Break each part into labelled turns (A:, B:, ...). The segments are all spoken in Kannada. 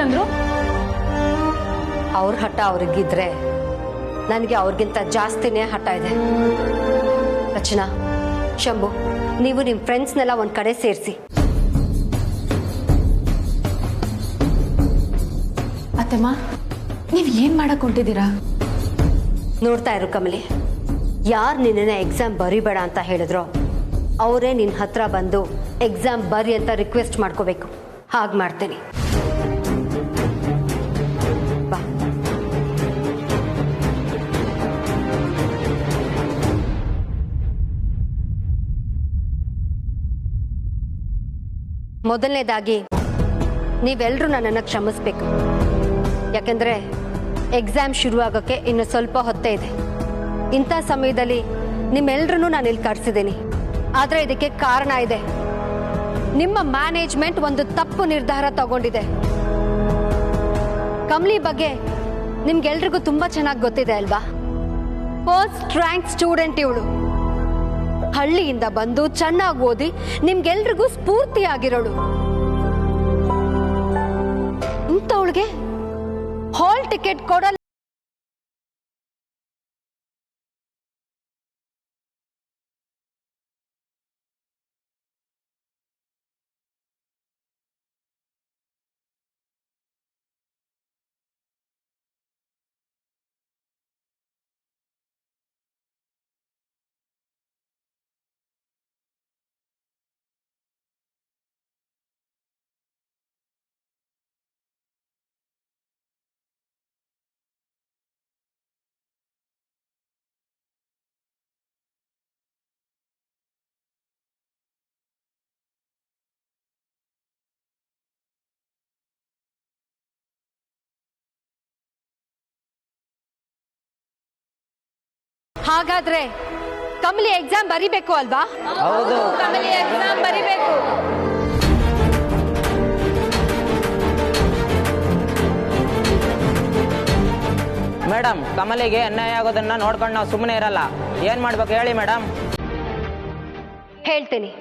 A: ಏನಂದ್ರು?
B: ಅವ್ರ ಹಠ ಅವ್ರಿಗಿದ್ರೆ ನನಗೆ ಅವ್ರಿಗಿಂತ ಜಾಸ್ತಿನೇ ಹಠ ಇದೆ. ರಚನಾ, ಶಂಭು, ನೀವು ನಿಮ್ಮ ಫ್ರೆಂಡ್ಸ್ನೆಲ್ಲ ಒಂದ್ ಕಡೆ ಸೇರಿಸಿ.
A: ಅತ್ತಮ್ಮ, ನೀವ್ ಏನ್ ಮಾಡಕ್ ಹೊಂಟಿದ್ದೀರಾ?
B: ನೋಡ್ತಾ ಇರು ಕಮಲಿ, ಯಾರು ನಿನ್ನ ಎಕ್ಸಾಮ್ ಬರಿಬೇಡ ಅಂತ ಹೇಳಿದ್ರೋ ಅವರೇ ನಿನ್ನ ಹತ್ರ ಬಂದು ಎಕ್ಸಾಮ್ ಬರಿ ಅಂತ ರಿಕ್ವೆಸ್ಟ್ ಮಾಡ್ಕೋಬೇಕು. ಹಾಗೆ ಮಾಡ್ತೀನಿ. ಬಾ. ಮೊದಲನೇದಾಗಿ ನೀವೆಲ್ಲರೂ ನನ್ನನ್ನು ಕ್ಷಮಿಸ್ಬೇಕು. ಯಾಕೆಂದ್ರೆ ಎಕ್ಸಾಮ್ ಶುರುವಾಗೋಕ್ಕೆ ಇನ್ನು ಸ್ವಲ್ಪ ಹೊತ್ತೇ ಇದೆ. ಇಂಥ ಸಮಯದಲ್ಲಿ ನಿಮ್ಮೆಲ್ಲರೂ ನಾನು ಇಲ್ಲಿ ಕರೆಸಿದ್ದೀನಿ. ಆದರೆ ಇದಕ್ಕೆ ಕಾರಣ ಇದೆ. ನಿಮ್ಮ ಮ್ಯಾನೇಜ್ಮೆಂಟ್ ಒಂದು ತಪ್ಪು ನಿರ್ಧಾರ ತಗೊಂಡಿದೆ. ಕಮಲಿ ಬಗ್ಗೆ ನಿಮ್ಗೆಲ್ರಿಗೂ ತುಂಬಾ ಚೆನ್ನಾಗಿ ಗೊತ್ತಿದೆ ಅಲ್ವಾ? ಫಸ್ಟ್ ರ್ಯಾಂಕ್ ಸ್ಟೂಡೆಂಟ್ ಇವಳು. ಹಳ್ಳಿಯಿಂದ ಬಂದು ಚೆನ್ನಾಗಿ ಓದಿ ನಿಮ್ಗೆಲ್ರಿಗೂ ಸ್ಫೂರ್ತಿಯಾಗಿರೋಳು. ಇಂಥವಳಿಗೆ ಹಾಲ್ ಟಿಕೆಟ್ ಕೊಡಲ್ಲ. ಹಾಗಾದ್ರೆ ಕಮಲಿ ಎಕ್ಸಾಮ್ ಬರಿಬೇಕು ಅಲ್ವಾ?
C: ಹೌದು,
A: ಕಮಲಿ ಎಕ್ಸಾಮ್ ಬರಿಬೇಕು.
C: ಮೇಡಮ್, ಕಮಲಿಗೆ ಅನ್ಯಾಯ ಆಗೋದನ್ನ ನೋಡ್ಕೊಂಡು ನಾವು ಸುಮ್ಮನೆ ಇರಲ್ಲ. ಏನ್ ಮಾಡ್ಬೇಕು ಹೇಳಿ ಮೇಡಮ್?
B: ಹೇಳ್ತೀನಿ.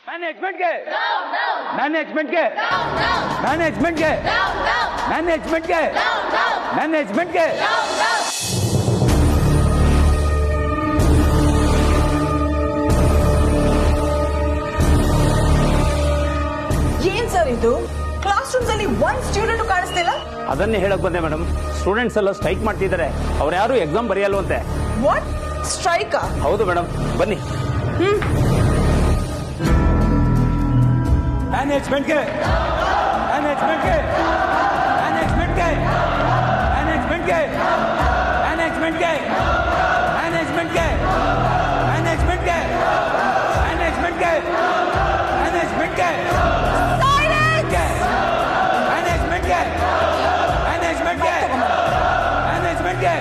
D: ಮ್ಯಾನೇಜ್ಮೆಂಟ್ಗೆ ಮ್ಯಾನೇಜ್ಮೆಂಟ್ಗೆ ಮ್ಯಾನೇಜ್ಮೆಂಟ್ಗೆ ಮ್ಯಾನೇಜ್ಮೆಂಟ್ಗೆ ಮ್ಯಾನೇಜ್ಮೆಂಟ್ಗೆ
E: ಏನ್ ಸರ್ ಇದು? ಕ್ಲಾಸ್ ರೂಮ್ಸ್ ಅಲ್ಲಿ ಒಂದ್ ಸ್ಟೂಡೆಂಟ್ ಕಾಣಿಸ್ತಿಲ್ಲ.
D: ಅದನ್ನೇ ಹೇಳಕ್ ಬಂದೆ ಮೇಡಮ್. ಸ್ಟೂಡೆಂಟ್ಸ್ ಎಲ್ಲ ಸ್ಟ್ರೈಕ್ ಮಾಡ್ತಿದ್ದಾರೆ. ಅವ್ರು ಯಾರು ಎಕ್ಸಾಮ್ ಬರೆಯಲ್ವಂತೆ.
E: ವಾಟ್? ಸ್ಟ್ರೈಕ್?
D: ಹೌದು ಮೇಡಮ್, ಬನ್ನಿ. ಮ್ಯಾನೇಜ್ಮೆಂಟ್ಗೆ ಮ್ಯಾನೇಜ್ಮೆಂಟ್ಗೆ ಮ್ಯಾನೇಜ್ಮೆಂಟ್ಗೆ ಮ್ಯಾನೇಜ್ಮೆಂಟ್ಗೆ ಮ್ಯಾನೇಜ್ಮೆಂಟ್ಗೆ ಮ್ಯಾನೇಜ್ಮೆಂಟ್ಗೆ ಮ್ಯಾನೇಜ್ಮೆಂಟ್ಗೆ ಮ್ಯಾನೇಜ್ಮೆಂಟ್ಗೆ ಮ್ಯಾನೇಜ್ಮೆಂಟ್ಗೆ ಮ್ಯಾನೇಜ್ಮೆಂಟ್ಗೆ ಮ್ಯಾನೇಜ್ಮೆಂಟ್ಗೆ ಮ್ಯಾನೇಜ್ಮೆಂಟ್ಗೆ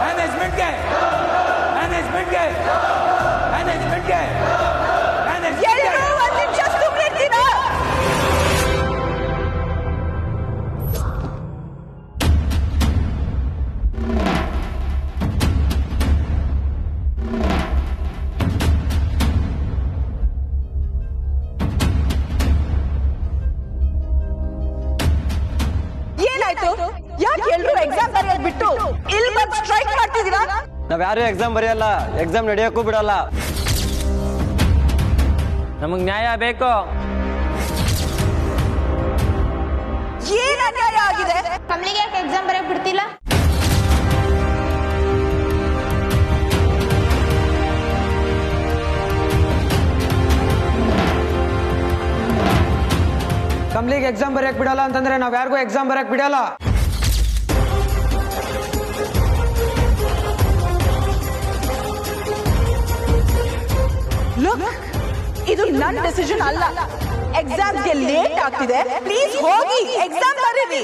D: ಮ್ಯಾನೇಜ್ಮೆಂಟ್ಗೆ ಮ್ಯಾನೇಜ್ಮೆಂಟ್ಗೆ ಮ್ಯಾನೇಜ್ಮೆಂಟ್ಗೆ
E: ಯಾಕೆ ಎಲ್ಲರೂ ಎಕ್ಸಾಮ್ ಬರೆಯೋದು ಬಿಟ್ಟು ಇಲ್ಲಿ ಬಂದು ಸ್ಟ್ರೈಕ್ ಮಾಡ್ತಿದ್ದೀರಾ?
F: ನಾವ್ ಯಾರು ಎಕ್ಸಾಮ್ ಬರೆಯಲ್ಲ, ಎಕ್ಸಾಮ್ ನಡೆಯೋಕ್ಕೂ ಬಿಡಲ್ಲ.
C: ನಮಗ್ ನ್ಯಾಯ ಬೇಕು.
E: ಏನ್ ಅನ್ಯಾಯ ಆಗಿದೆ?
A: ಕಮಲಿಗೆ ಯಾಕೆ ಎಕ್ಸಾಮ್ ಬರೆಯಕ್ ಬಿಡ್ತಿಲ್ಲ?
F: ಕಮಲಿಗೆ ಎಕ್ಸಾಮ್ ಬರೆಯಕ್ ಬಿಡಲ್ಲ ಅಂತಂದ್ರೆ ನಾವ್ ಯಾರಿಗೂ ಎಕ್ಸಾಮ್ ಬರೆಯಕ್ ಬಿಡಲ್ಲ.
E: ಇದು ನನ್ನ ಡಿಸಿಷನ್ ಅಲ್ಲ. ಎಕ್ಸಾಮ್ಗೆ ಲೇಟ್ ಆಗ್ತಿದೆ, ಪ್ಲೀಸ್ ಹೋಗಿ ಎಕ್ಸಾಮ್ ಬರೀರಿ.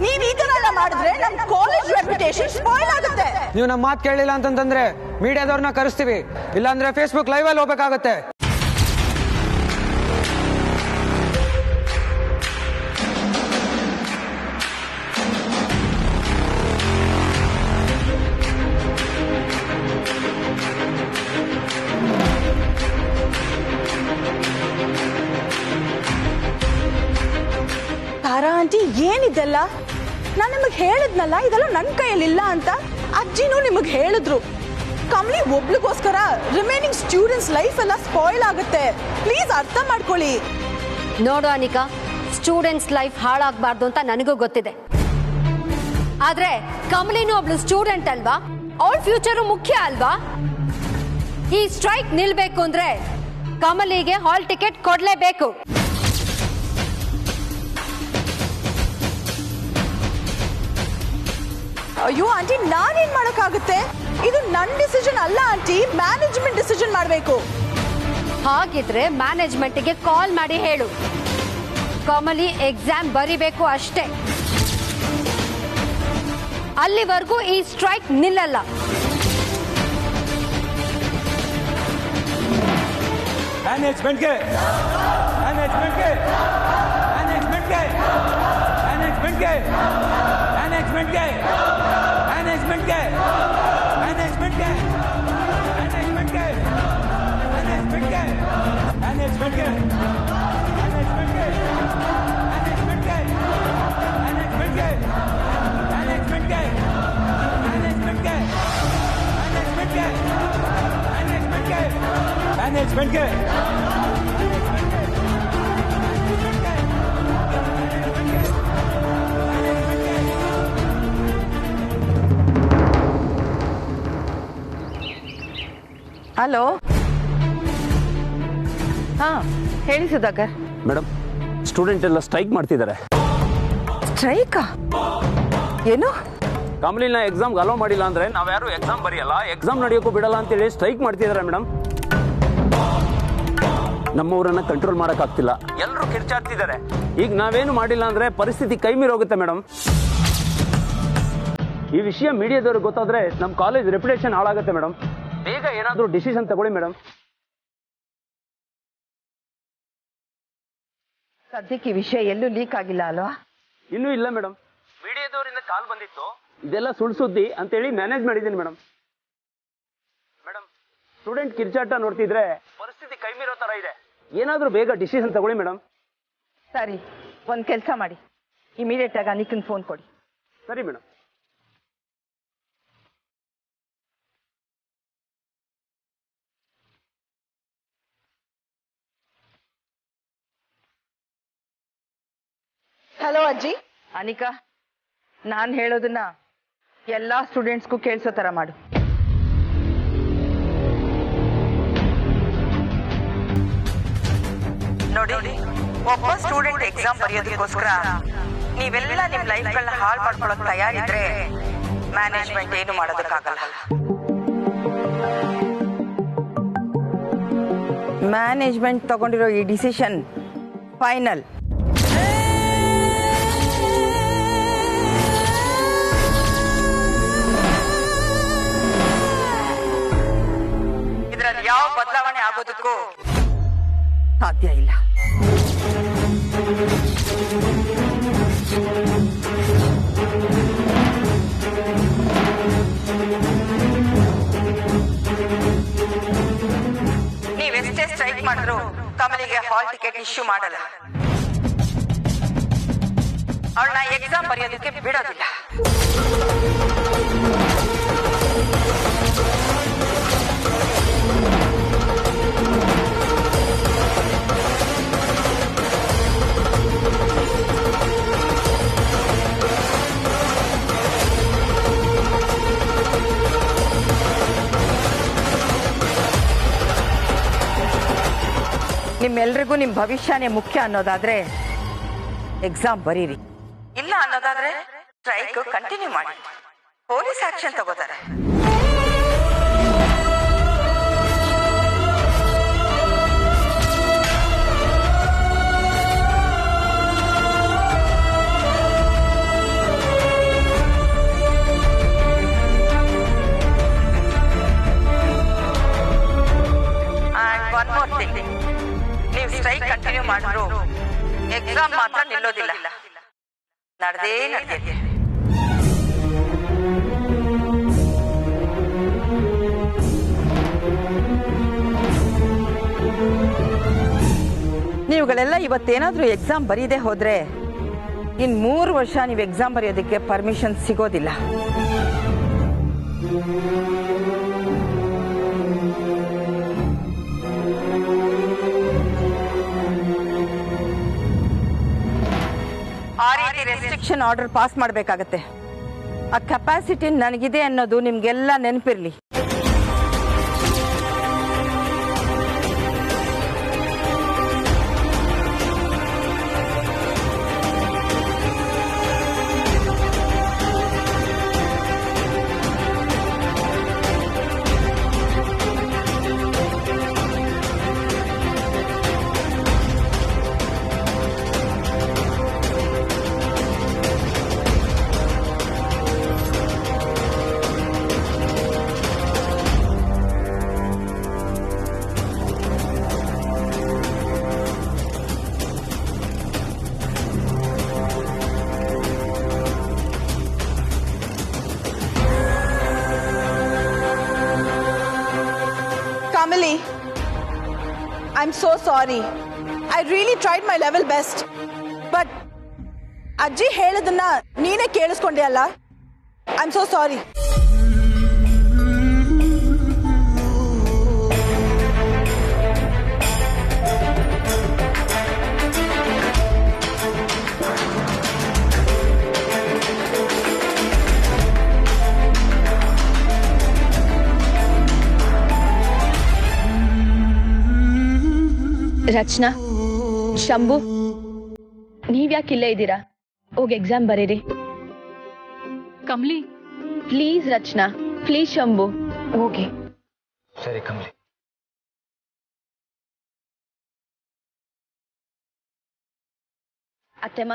E: ನೀವ್ ಈ ತರ ಮಾಡಿದ್ರೆ ನಮ್ ಕಾಲೇಜ್ ರೆಪ್ಯುಟೇಷನ್ ಸ್ಪಾಯ್ಲ್ ಆಗುತ್ತೆ.
F: ನೀವು ನಮ್ಮ ಮಾತು ಕೇಳಿಲ್ಲ ಅಂತಂದ್ರೆ ಮೀಡಿಯಾದವ್ರನ್ನ ಕರೆಸ್ತೀವಿ, ಇಲ್ಲಾಂದ್ರೆ ಫೇಸ್ಬುಕ್ ಲೈವ್ ಅಲ್ಲಿ ಹೋಗ್ಬೇಕಾಗತ್ತೆ.
E: ತಾರಾ ಆಂಟಿ ಏನಿದೆಲ್ಲ? ನಾನು ನಿಮಗೆ ಹೇಳಿದ್ನಲ್ಲ ಇದೆಲ್ಲ ನನ್ನ ಕೈಯಲ್ಲಿಲ್ಲ ಅಂತ. ಅಜ್ಜಿನೂ ನಿಮಗೆ ಹೇಳಿದ್ರು. ಕಮಲಿ ಒಬ್ಳಿಗೋಸ್ಕರ ರಿಮೈನಿಂಗ್ ಸ್ಟೂಡೆಂಟ್ಸ್ ಲೈಫ್ ಎಲ್ಲ ಸ್ಪಾಯ್ಲ್ ಆಗುತ್ತೆ. ಪ್ಲೀಸ್ ಅರ್ಥ ಮಾಡ್ಕೊಳ್ಳಿ.
B: ನೋಡು ಅನಿಕಾ, ಸ್ಟೂಡೆಂಟ್ಸ್ ಲೈಫ್ ಹಾಳಾಗಬಾರ್ದು ಅಂತ ನನಗೂ ಗೊತ್ತಿದೆ. ಆದ್ರೆ ಕಮಲಿನೂ ಒಬ್ಳು ಸ್ಟೂಡೆಂಟ್ ಅಲ್ವಾ? ಅವಳ ಫ್ಯೂಚರು ಮುಖ್ಯ ಅಲ್ವಾ? ಈ ಸ್ಟ್ರೈಕ್ ನಿಲ್ಬೇಕು ಅಂದ್ರೆ ಕಮಲಿಗೆ ಹಾಲ್ ಟಿಕೆಟ್ ಕೊಡ್ಲೇಬೇಕು.
E: ಅಯ್ಯೋ ಆಂಟಿ, ನಾನೇನ್ ಮಾಡಕ್ಕಾಗುತ್ತೆ? ಇದು ನನ್ನ ಡಿಸಿಷನ್ ಅಲ್ಲ ಆಂಟಿ, ಮ್ಯಾನೇಜ್ಮೆಂಟ್ ಡಿಸಿಷನ್ ಮಾಡಬೇಕು.
B: ಹಾಗಿದ್ರೆ ಮ್ಯಾನೇಜ್ಮೆಂಟ್ಗೆ ಕಾಲ್ ಮಾಡಿ ಹೇಳು, ಕಮಲಿ ಎಕ್ಸಾಮ್ ಬರಿಬೇಕು ಅಷ್ಟೇ. ಅಲ್ಲಿವರೆಗೂ ಈ ಸ್ಟ್ರೈಕ್ ನಿಲ್ಲಲ್ಲ.
G: ಮ್ಯಾನೇಜ್ಮೆಂಟ್ಗೆ ಮ್ಯಾನೇಜ್ಮೆಂಟ್ಗೆ ಮ್ಯಾನೇಜ್ಮೆಂಟ್ಗೆ ಮ್ಯಾನೇಜ್ಮೆಂಟ್ಗೆ ಮ್ಯಾನೇಜ್ಮೆಂಟ್ಗೆ ಮ್ಯಾನೇಜ್ಮೆಂಟ್ಗೆ ಮ್ಯಾನೇಜ್ಮೆಂಟ್ಗೆ ಮ್ಯಾನೇಜ್ಮೆಂಟ್ಗೆ ಮ್ಯಾನೇಜ್ಮೆಂಟ್ಗೆ ಮ್ಯಾನೇಜ್ಮೆಂಟ್ಗೆ ಮ್ಯಾನೇಜ್ಮೆಂಟ್ಗೆ ಮ್ಯಾನೇಜ್ಮೆಂಟ್ಗೆ ಮ್ಯಾನೇಜ್ಮೆಂಟ್ಗೆ ಮ್ಯಾನೇಜ್ಮೆಂಟ್ಗೆ ಮ್ಯಾನೇಜ್ಮೆಂಟ್ಗೆ ಮ್ಯಾನೇಜ್ಮೆಂಟ್ಗೆ ಮ್ಯಾನೇಜ್ಮೆಂಟ್ಗೆ
H: ಹಲೋ. ಹಾ ಹೇಳಿ ಸುಧಾಕರ್.
D: ಮೇಡಮ್, ಸ್ಟೂಡೆಂಟ್ ಎಲ್ಲ ಸ್ಟ್ರೈಕ್ ಮಾಡ್ತಿದ್ದಾರೆ.
H: ಸ್ಟ್ರೈಕಾ? ಏನು?
D: ಕಮಲಿನ ಎಕ್ಸಾಮ್ಗೆ ಅಲೋ ಮಾಡಿಲ್ಲ ಅಂದ್ರೆ ನಾವ್ಯಾರು ಎಕ್ಸಾಮ್ ಬರೆಯಲ್ಲ, ಎಕ್ಸಾಮ್ ನಡೆಯೋಕ್ಕೂ ಬಿಡಲ್ಲ ಅಂತೇಳಿ ಸ್ಟ್ರೈಕ್ ಮಾಡ್ತಿದ್ದಾರೆ ಮೇಡಮ್. ನಮ್ಮೂರನ್ನ ಕಂಟ್ರೋಲ್ ಮಾಡೋಕ್ಕಾಗ್ತಿಲ್ಲ, ಎಲ್ಲರೂ ಕಿರ್ಚಾಡ್ತಿದ್ದಾರೆ. ಈಗ ನಾವೇನು ಮಾಡಿಲ್ಲ ಅಂದ್ರೆ ಪರಿಸ್ಥಿತಿ ಕೈ ಮೀರೋಗುತ್ತೆ ಮೇಡಮ್. ಈ ವಿಷಯ ಮೀಡಿಯಾದವ್ರಿಗೆ ಗೊತ್ತಾದ್ರೆ ನಮ್ಮ ಕಾಲೇಜ್ ರೆಪ್ಯುಟೇಷನ್ ಹಾಳಾಗುತ್ತೆ ಮೇಡಮ್. ಬೇಗ ಏನಾದರೂ ಡಿಸಿಷನ್ ತಗೊಳ್ಳಿ ಮೇಡಮ್.
H: ಸದ್ಯಕ್ಕೆ ಈ ವಿಷಯ ಎಲ್ಲೂ ಲೀಕ್ ಆಗಿಲ್ಲ ಅಲ್ವಾ?
D: ಇನ್ನೂ ಇಲ್ಲ ಮೇಡಮ್. ಮೀಡಿಯಾದವರಿಂದ ಕಾಲ್ ಬಂದಿತ್ತು, ಇದೆಲ್ಲ ಸುಳ್ಳು ಸುದ್ದಿ ಅಂತೇಳಿ ಮ್ಯಾನೇಜ್ ಮಾಡಿದ್ದೀನಿ ಮೇಡಮ್. ಮೇಡಮ್, ಸ್ಟೂಡೆಂಟ್ ಕಿರ್ಚಾಟ ನೋಡ್ತಿದ್ರೆ ಪರಿಸ್ಥಿತಿ ಕೈ ಮೀರೋ ತರ ಇದೆ. ಏನಾದರೂ ಬೇಗ ಡಿಸಿಷನ್ ತಗೊಳ್ಳಿ ಮೇಡಮ್.
H: ಸರಿ, ಒಂದು ಕೆಲಸ ಮಾಡಿ, ಇಮಿಡಿಯೇಟ್ ಆಗಿ ಅನಿಕನ್ ಫೋನ್ ಕೊಡಿ.
D: ಸರಿ ಮೇಡಮ್.
E: ಹಲೋ ಅಜ್ಜಿ.
H: ಅನಿಕಾ, ನಾನು ಹೇಳೋದನ್ನ ಎಲ್ಲಾ ಸ್ಟೂಡೆಂಟ್ಸ್ಗೂ ಕೇಳಿಸೋ ತರ ಮಾಡು. ನೋಡಿ, ಒಬ್ಬ ಸ್ಟೂಡೆಂಟ್ ಎಕ್ಸಾಮ್ ಬರೆಯೋದಕ್ಕೋಸ್ಕರ ನೀವೆಲ್ಲ ನಿಮ್ ಲೈಫ್ಗಳನ್ನ ಹಾಳು ಮಾಡ್ಕೊಳ್ಳೋಕೆ ತಯಾರಿದ್ರೆ ಮ್ಯಾನೇಜ್ಮೆಂಟ್ ಏನು ಮಾಡೋದಕ್ಕಾಗಲ್ಲ. ಮ್ಯಾನೇಜ್ಮೆಂಟ್ ತಗೊಂಡಿರೋ ಈ ಡಿಸಿಷನ್ ಫೈನಲ್. ಇದರಲ್ಲಿ ಯಾವ ಬದಲಾವಣೆ ಆಗೋದಕ್ಕೂ ಸಾಧ್ಯ ಇಲ್ಲ. ನೀವೆಷ್ಟೇ ಸ್ಟ್ರೈಕ್ ಮಾಡಿದ್ರು ಕಮಲಿಗೆ ಹಾಲ್ ಟಿಕೆಟ್ ಇಶ್ಯೂ ಮಾಡಲ್ಲ. ಅವಳನ್ನ ಎಕ್ಸಾಮ್ ಬರೆಯೋದಕ್ಕೆ ಬಿಡೋದಿಲ್ಲ. ನಿಮ್ಮೆಲ್ರಿಗೂ ನಿಮ್ಮ ಭವಿಷ್ಯನೇ ಮುಖ್ಯ ಅನ್ನೋದಾದ್ರೆ ಎಕ್ಸಾಮ್ ಬರೀರಿ, ಇಲ್ಲ ಅನ್ನೋದಾದ್ರೆ ಸ್ಟ್ರೈಕ್ ಕಂಟಿನ್ಯೂ ಮಾಡಿ. ಪೊಲೀಸ್ ಆಕ್ಷನ್ ತಗೋತಾರೆ. ಎಕ್ಸಾಮ್ ಮಾತ್ರ ನಿಲ್ಲೋದಿಲ್ಲ, ನಡೆದೇ ನಡೆದಿದೆ. ನೀವುಗಳೆಲ್ಲ ಇವತ್ತೇನಾದ್ರೂ ಎಕ್ಸಾಮ್ ಬರೀದೆ ಹೋದ್ರೆ ಇನ್ 3 ವರ್ಷ ನೀವು ಎಕ್ಸಾಮ್ ಬರೆಯೋದಕ್ಕೆ ಪರ್ಮಿಷನ್ ಸಿಗೋದಿಲ್ಲ. ಆ ರೀತಿ ರೆಸ್ಟ್ರಿಕ್ಷನ್ ಆರ್ಡರ್ ಪಾಸ್ ಮಾಡಬೇಕಾಗತ್ತೆ. ಆ ಕೆಪಾಸಿಟಿ ನನಗಿದೆ ಅನ್ನೋದು ನಿಮ್ಗೆಲ್ಲ ನೆನಪಿರ್ಲಿ.
E: Kamali, I'm so sorry. I really tried my level best. But ಅಜ್ಜಿ ಹೇಳೋದನ್ನ ನೀನೇ ಕೇಳಿಸ್ಕೊಂಡೆ ಅಲ್ಲ? I'm so sorry.
A: ರಚನಾ, ಶಂಭು, ನೀವ್ಯಾಕೆ ಇಲ್ಲೇ ಇದ್ದೀರಾ? ಹೋಗಿ ಎಕ್ಸಾಮ್ ಬರೀರಿ. Kamali, please Rachana, please Shambhu, ಹೋಗಿ.
F: ಸರಿ ಕಮಲಿ.
A: ಅತ್ತೆಮ್ಮ,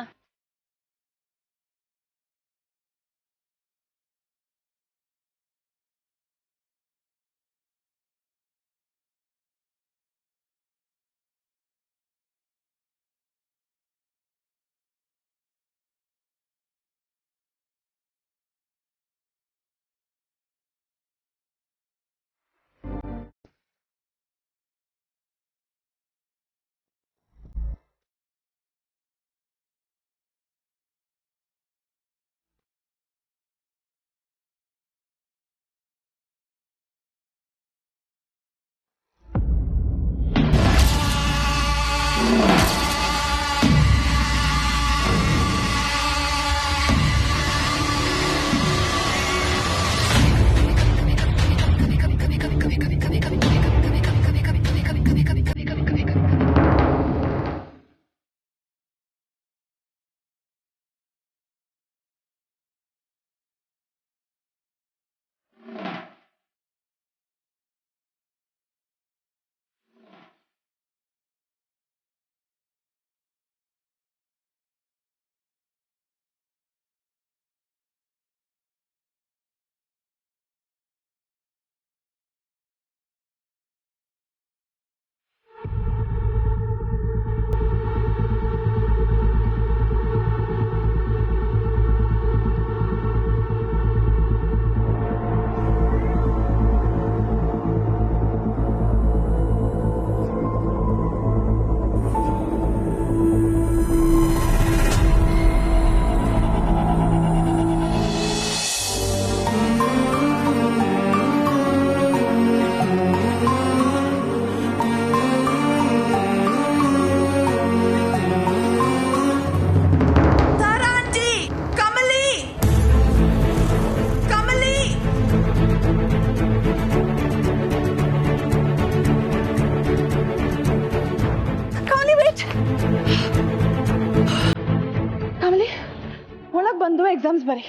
E: ಬಂದು ಎಕ್ಸಾಮ್ಸ್ ಬರಿ.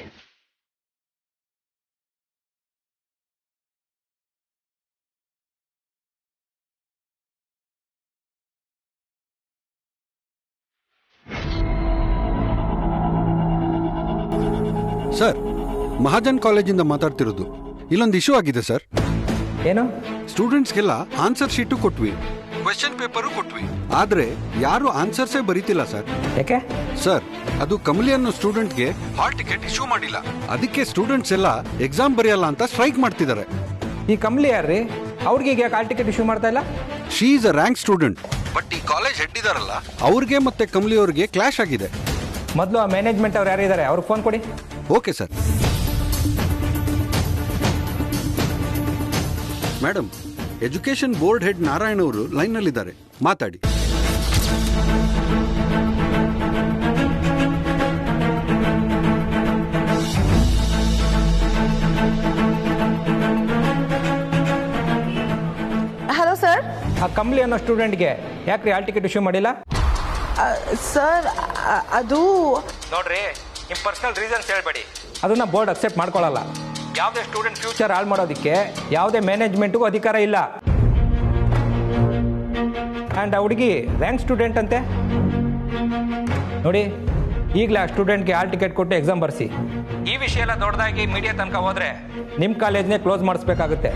I: ಸರ್, ಮಹಾಜನ್ ಕಾಲೇಜಿಂದ ಮಾತಾಡ್ತಿರೋದು. ಇಲ್ಲೊಂದು ಇಶ್ಯೂ ಆಗಿದೆ ಸರ್.
F: ಏನು?
I: ಸ್ಟೂಡೆಂಟ್ಸ್ಗೆಲ್ಲ ಆನ್ಸರ್ ಶೀಟು ಕೊಟ್ವಿ. ಕ್ವೆಶ್ಚನ್ ಪೇಪರು ಕೊಟ್ವಿ ಆದ್ರೆ ಯಾರು ಆನ್ಸರ್ಸೇ ಬರೀತಿಲ್ಲ ಸರ್.
G: ಯಾಕೆ?
I: ಸರ್, ಅದು ಕಮಲಿ ಅನ್ನೋ ಸ್ಟೂಡೆಂಟ್ಗೆ ಹಾಲ್ ಟಿಕೆಟ್ ಇಶ್ಯೂ ಮಾಡಿಲ್ಲ. ಅದಕ್ಕೆ ಸ್ಟೂಡೆಂಟ್ಸ್ ಎಲ್ಲ ಎಕ್ಸಾಮ್ ಬರೆಯಲ್ಲ ಅಂತ ಸ್ಟ್ರೈಕ್ ಮಾಡ್ತಿದ್ದಾರೆ.
G: ಈ ಕಮಲಿ ಯಾರ್ರಿ? ಅವ್ರಿಗೆ ಈಗ ಕಾಲ್ ಟಿಕೆಟ್ ಇಶ್ಯೂ ಮಾಡ್ತಾ ಇಲ್ಲ?
I: She is a rank student. But ಈ ಕಾಲೇಜ್ ಹೆಡ್ ಇದಾರಲ್ಲ, ಅವ್ರಿಗೆ ಮತ್ತೆ ಕಮಲಿ ಅವ್ರಿಗೆ ಕ್ಲಾಶ್ ಆಗಿದೆ.
G: ಮೊದಲು ಆ ಮ್ಯಾನೇಜ್ಮೆಂಟ್ ಅವ್ರು ಯಾರಿದ್ದಾರೆ ಅವ್ರಿಗೆ ಫೋನ್ ಕೊಡಿ.
I: Okay sir. Madam, education board head Narayan ಅವರು ಲೈನ್ನಲ್ಲಿದ್ದಾರೆ, ಮಾತಾಡಿ.
E: Hello sir.
G: ಆ ಕಮಲಿ ಅನ್ನೋ ಸ್ಟೂಡೆಂಟ್ಗೆ ಯಾಕ್ರಿ ಹಾಲ್ ಟಿಕೆಟ್ ಇಶ್ಯೂ ಮಾಡಿಲ್ಲ?
E: ಸರ್, ಅದು
G: ನೋಡ್ರಿ, ನಿಮ್ಮ ಪರ್ಸನಲ್ ರೀಸನ್ಸ್ ಹೇಳ್ಬೇಡಿ. ಅದನ್ನ ಬೋರ್ಡ್ ಅಕ್ಸೆಪ್ಟ್ ಮಾಡ್ಕೊಳ್ಳಲ್ಲ. ಯಾವುದೇ ಸ್ಟೂಡೆಂಟ್ ಫ್ಯೂಚರ್ ಹಾಳು ಮಾಡೋದಕ್ಕೆ ಯಾವುದೇ ಮ್ಯಾನೇಜ್ಮೆಂಟ್ಗೂ ಅಧಿಕಾರ ಇಲ್ಲ. ಆ್ಯಂಡ್ ಆ ಹುಡುಗಿ ರ್ಯಾಂಕ್ ಸ್ಟೂಡೆಂಟ್ ಅಂತೆ. ನೋಡಿ, ಈಗಲೇ ಆ ಸ್ಟೂಡೆಂಟ್ಗೆ ಹಾಲ್ ಟಿಕೆಟ್ ಕೊಟ್ಟು ಎಕ್ಸಾಮ್ ಬರ್ಸಿ. ಈ ವಿಷಯ ಎಲ್ಲ ದೊಡ್ಡದಾಗಿ ಮೀಡಿಯಾ ತನಕ ಹೋದ್ರೆ ನಿಮ್ಮ ಕಾಲೇಜ್ನೇ ಕ್ಲೋಸ್ ಮಾಡಿಸ್ಬೇಕಾಗುತ್ತೆ.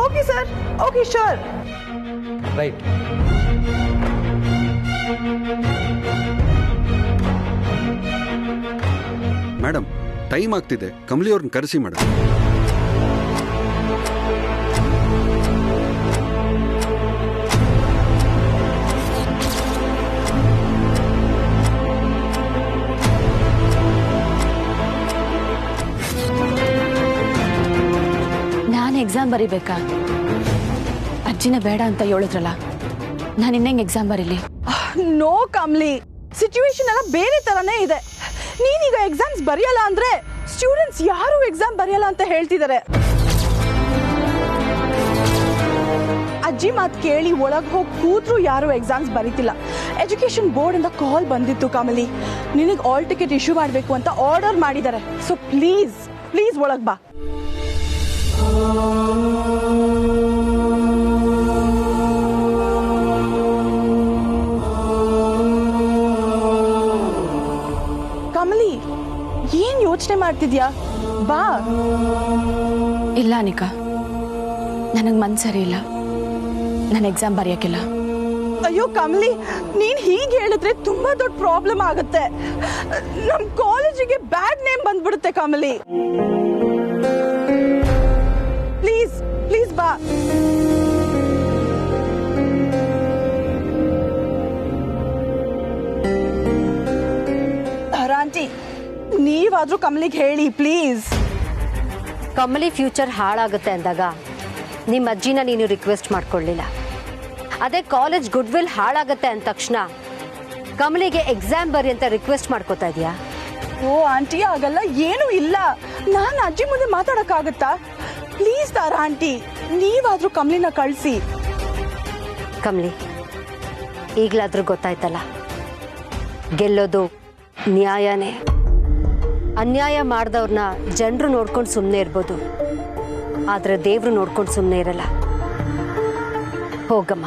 E: Okay sir, okay sure.
G: Right.
I: Madam, time ಆಗ್ತಿದೆ, ಕಮಲಿ ಅವ್ರನ್ನ ಕರೆಸಿ ಮೇಡಮ್.
A: ನಾನು ಎಕ್ಸಾಮ್ ಬರಿಬೇಕಾ? ಅಜ್ಜಿನ ಬೇಡ ಅಂತ ಹೇಳಿದ್ರಲ್ಲ, ನಾನು ಇನ್ನೆಂಗ್ ಎಕ್ಸಾಮ್ ಬರೀಲಿ?
E: ನೋ ಕಮ್ಲಿ, ಸಿಚುವೇಶನ್ ಎಲ್ಲ ಬೇರೆ ತರನೇ ಇದೆ. ನೀನೀಗ ಎಕ್ಸಾಮ್ಸ್ ಬರೆಯಲ್ಲ ಅಂದ್ರೆ ಸ್ಟೂಡೆಂಟ್ಸ್ ಯಾರು ಎಕ್ಸಾಮ್ ಬರೆಯಲ್ಲ ಅಂತ ಹೇಳ್ತಿದ್ದಾರೆ. ಅಜ್ಜಿ ಮಾತು ಕೇಳಿ ಒಳಗೆ ಹೋಗಿ ಕೂತ್ರು ಯಾರು ಎಕ್ಸಾಮ್ಸ್ ಬರೀತಿಲ್ಲ. ಎಜುಕೇಶನ್ ಬೋರ್ಡ್ ಇಂದ ಕಾಲ್ ಬಂದಿತ್ತು ಕಮಲಿ, ನಿನಗೆ ಆಲ್ ಟಿಕೆಟ್ ಇಶ್ಯೂ ಮಾಡಬೇಕು ಅಂತ ಆರ್ಡರ್ ಮಾಡಿದ್ದಾರೆ. ಸೊ ಪ್ಲೀಸ್ ಪ್ಲೀಸ್ ಒಳಗೆ ಬಾ. ಕಮಲಿ, ಏನ್ ಯೋಚನೆ ಮಾಡ್ತಿದ್ಯಾ? ಬಾ.
A: ಇಲ್ಲ ಅನಿಕಾ, ನನಗೆ ಮನ್ಸು ಸರಿ ಇಲ್ಲ, ನಾನು ಎಕ್ಸಾಮ್ ಬರೆಯೋಕ್ಕಿಲ್ಲ.
E: ಅಯ್ಯೋ ಕಮಲಿ, ನೀನ್ ಹೀಗೆ ಹೇಳಿದ್ರೆ ತುಂಬಾ ದೊಡ್ಡ ಪ್ರಾಬ್ಲಮ್ ಆಗುತ್ತೆ. ನಮ್ ಕಾಲೇಜಿಗೆ ಬ್ಯಾಡ್ ನೇಮ್ ಬಂದ್ಬಿಡುತ್ತೆ ಕಮಲಿ. ಪ್ಲೀಸ್ ಪ್ಲೀಸ್ ಬಾ. ಆಂಟಿ, ನೀವಾದ್ರೂ ಕಮಲಿಗೆ ಹೇಳಿ ಪ್ಲೀಸ್.
B: ಕಮಲಿ ಫ್ಯೂಚರ್ ಹಾಳಾಗುತ್ತೆ ಅಂದಾಗ ನಿಮ್ಮ ಅಜ್ಜಿನ ನೀನು ರಿಕ್ವೆಸ್ಟ್ ಮಾಡ್ಕೊಳ್ಳಿಲ್ಲ. ಅದೇ ಕಾಲೇಜ್ ಗುಡ್ ವಿಲ್ ಹಾಳಾಗುತ್ತೆ ಅಂದ ತಕ್ಷಣ ಕಮಲಿಗೆ ಎಕ್ಸಾಮ್ ಬರಿ ಅಂತ ರಿಕ್ವೆಸ್ಟ್ ಮಾಡ್ಕೋತಾ ಇದೆಯಾ?
E: ಓ ಆಂಟಿ, ಆಗಲ್ಲ, ಏನೂ ಇಲ್ಲ. ನಾನು ಅಜ್ಜಿ ಮುಂದೆ ಮಾತಾಡಕ್ಕಾಗತ್ತಾ? ಪ್ಲೀಸ್ ತಾರಾ ಆಂಟಿ, ನೀವಾದ್ರೂ ಕಮಲಿನ ಕಳಿಸಿ.
B: ಕಮಲಿ, ಈಗಲಾದ್ರೂ ಗೊತ್ತಾಯ್ತಲ್ಲ, ಗೆಲ್ಲೋದು ನ್ಯಾಯನೇ. ಅನ್ಯಾಯ ಮಾಡಿದವ್ರನ್ನ ಜನರು ನೋಡ್ಕೊಂಡು ಸುಮ್ಮನೆ ಇರ್ಬೋದು, ಆದರೆ ದೇವರು ನೋಡ್ಕೊಂಡು ಸುಮ್ಮನೆ ಇರಲ್ಲ. ಹೋಗಮ್ಮ,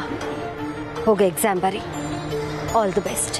B: ಹೋಗ ಎಕ್ಸಾಮ್ ಬರಿ. All the best.